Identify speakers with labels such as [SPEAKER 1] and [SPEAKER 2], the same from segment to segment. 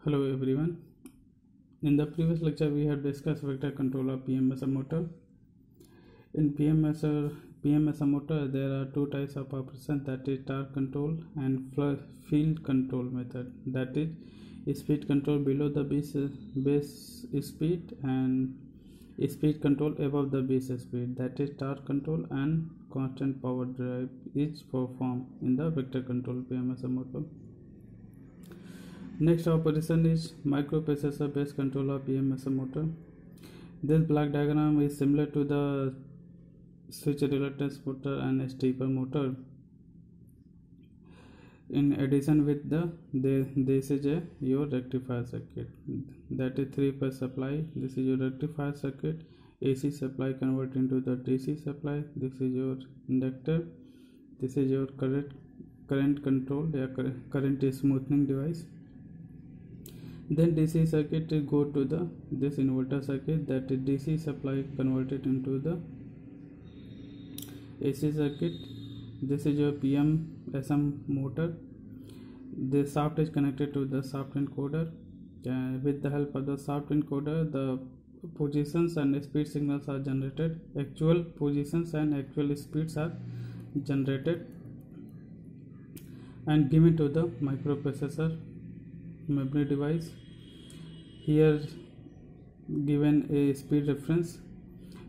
[SPEAKER 1] Hello everyone. In the previous lecture we have discussed vector control of PMSM motor. In PMSM motor there are two types of operation, that is torque control and field control method. That is speed control below the base speed and speed control above the base speed. That is torque control and constant power drive is performed in the vector control PMSM motor. Next operation is microprocessor based control of PMSM motor. This block diagram is similar to the switch reluctance motor and stepper motor. In addition with this is your rectifier circuit, that is 3-phase supply. This is your rectifier circuit. AC supply converted into the DC supply. This is your inductor. This is your current control, current smoothing device. Then DC circuit go to this inverter circuit, that is DC supply converted into the AC circuit. This is your PMSM motor. The shaft is connected to the shaft encoder. With the help of the shaft encoder, the positions and speed signals are generated. Actual positions and actual speeds are generated and given to the microprocessor memory device. Here given a speed reference.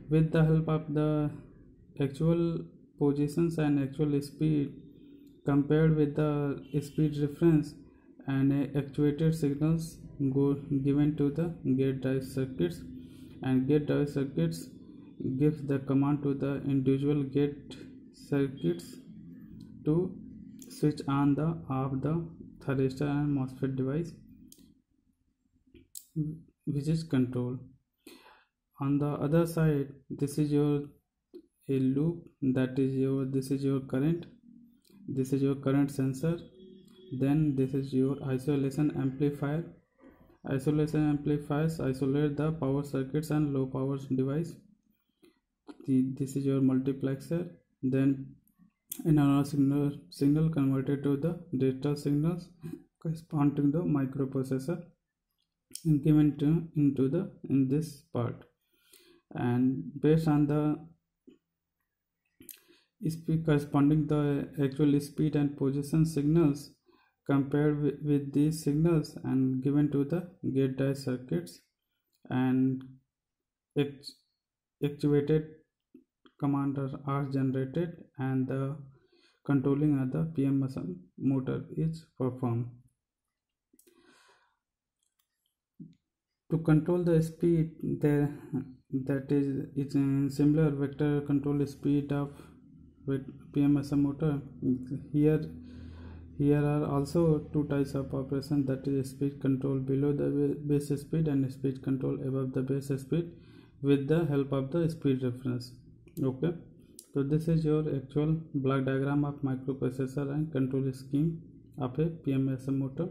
[SPEAKER 1] With the help of the actual positions and actual speed compared with the speed reference and actuated signals given to the gate drive circuits, and gate drive circuits gives the command to the individual gate circuits to switch on the off the thyristor and MOSFET device, which is control. On the other side, this is your a loop, that is this is your current, this is your current sensor. Then this is your isolation amplifier. Isolation amplifiers isolate the power circuits and low power device. This is your multiplexer. Then analog signal converted to the digital signals corresponding to the microprocessor given in this part, and based on the speed corresponding the actual speed and position signals compared with these signals and given to the gate drive circuits, and actuated commanders are generated, and the controlling of the PMSM motor is performed. To control the speed, that is it's a similar vector control speed of PMSM motor. Here are also two types of operation, that is speed control below the base speed and speed control above the base speed with the help of the speed reference. Okay, so this is your actual block diagram of microprocessor and control scheme of a PMSM motor.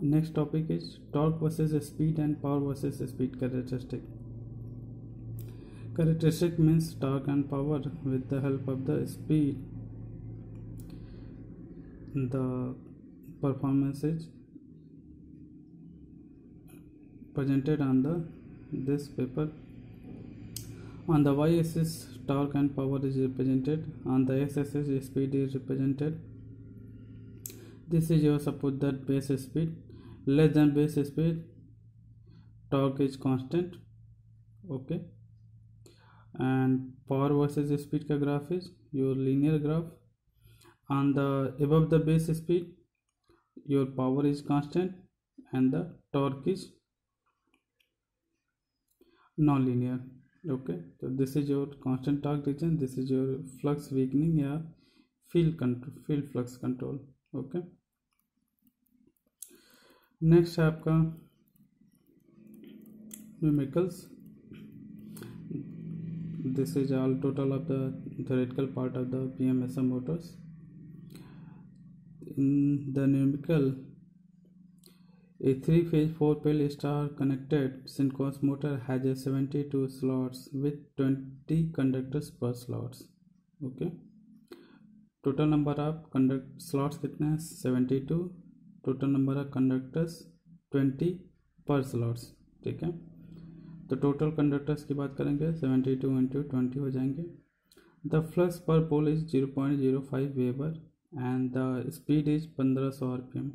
[SPEAKER 1] Next topic is torque versus speed and power versus speed characteristic. Characteristic means torque and power. With the help of the speed, the performance is presented on this paper. On the y-axis, torque and power is represented. On the x-axis, speed is represented. This is your suppose that base speed. Less than base speed, torque is constant. Okay, and power versus speed का graph is your linear graph. On the above the base speed, your power is constant and the torque is non-linear. Okay, so this is your constant torque region. This is your flux weakening या field flux control. Okay, next है आपका numericals. This is all total of the theoretical part of the PMSM motors. In the numerical, a 3-phase 4-pole star connected synchronous motor has a 72 slots with 20 conductors per slots. Okay, total number of conduct slots कितने हैं 72, total number of conductors 20 पर slots, ठीक है। तो total conductors की बात करेंगे 72 into 20 हो जाएंगे। The flux per pole is 0.05 weber and the speed is 1500 RPM।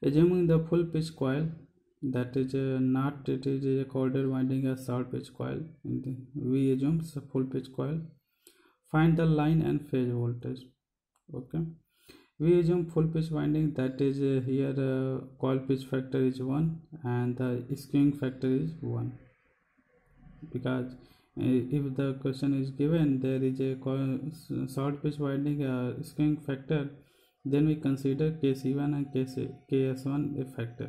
[SPEAKER 1] Assuming the full pitch coil that is not it is a corded winding a short pitch coil, we assume full pitch coil. Find the line and phase voltage. Okay, we assume full pitch winding that is here coil pitch factor is 1 and the skewing factor is 1, because if the question is given there is a coil short pitch winding skewing factor, then we consider KC1 and KS1 a factor,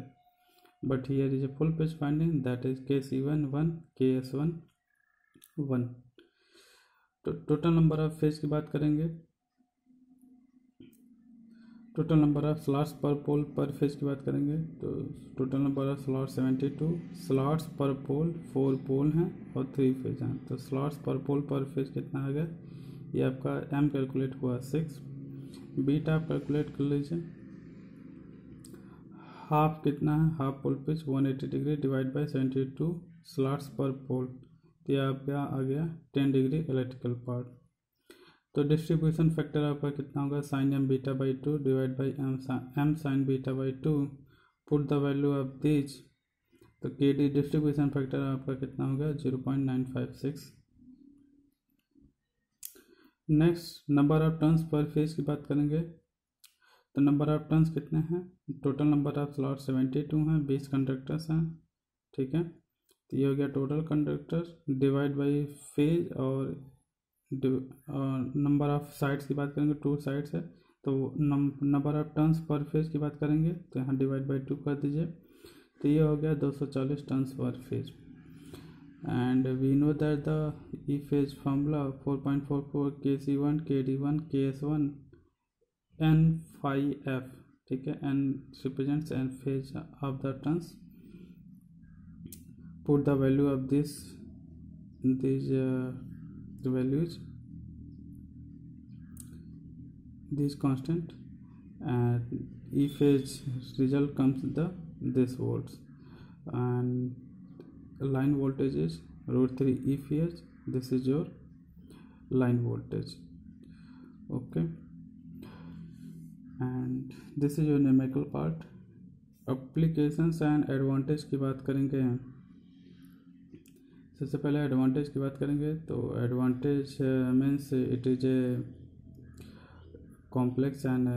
[SPEAKER 1] but here is a full pitch winding that is KC1 1 KS1 1। तो total number of phase की बात करेंगे, total number of slots per पोल पर phase की बात करेंगे। तो total number of slot 72, slots पर पोल 4 पोल हैं और 3 फेज हैं। तो स्लॉट्स पर पोल पर फेज कितना आ गया, ये आपका m कैलकुलेट हुआ 6। बीटा आप कैलकुलेट कर लीजिए, हाफ कितना है, half pole pitch 180 degree divide by 72 slots पर पोल, तो ये आपका आ गया 10 डिग्री इलेक्ट्रिकल पार्ट। तो डिस्ट्रीब्यूशन फैक्टर आपका कितना होगा sine m beta by 2 divide by m sine beta by 2, put the value of this, तो के डी डिस्ट्रीब्यूशन फैक्टर आपका कितना होगा 0.956। Next number of turns per phase की बात करेंगे। तो नंबर ऑफ टर्न्स कितने हैं, टोटल नंबर ऑफ स्लॉट 72 हैं, 20 कंडक्टर्स हैं, ठीक है। तो ये हो गया total conductor divide by phase, और नंबर ऑफ साइड्स की बात करेंगे 2 साइड्स है, तो number of turns per phase की बात करेंगे तो यहाँ डिवाइड बाई 2 कर दीजिए, तो ये हो गया 240 turns per phase. And we know that the E-phase formula 4.44 KC1 KD1 KS1 N phi F, ठीक है, N represents N phase of the turns, put the value of these values, this constant, and E-phase result comes this volts, and line voltage is √3 E phase, this is your line voltage, okay, and this is your numerical part। applications and advantage की बात करेंगे, सबसे पहले advantage की बात करेंगे। तो advantage means it is a complex and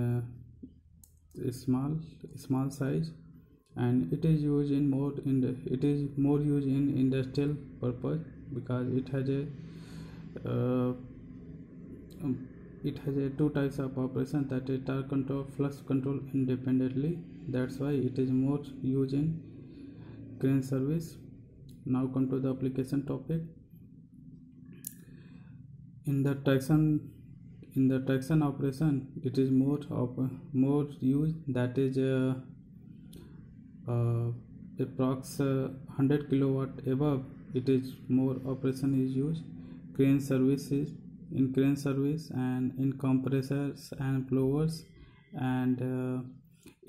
[SPEAKER 1] small size, and it is used in more used in industrial purpose, because it has a 2 types of operation, that is torque control, flux control independently, that's why it is more used in crane service। Now come to the application topic। in the traction operation it is more used, that is approx 100 kilowatt above, it is more operation is used crane services, in crane service and in compressors and blowers and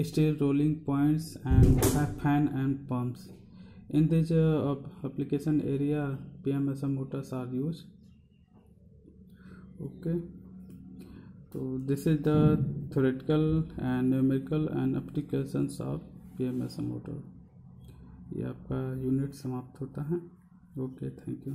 [SPEAKER 1] steel rolling points and fan and pumps। in this application area PMSM motors are used, okay। so this is the theoretical and numerical and applications of PMSM motor. ये आपका unit समाप्त होता है। Okay, thank you.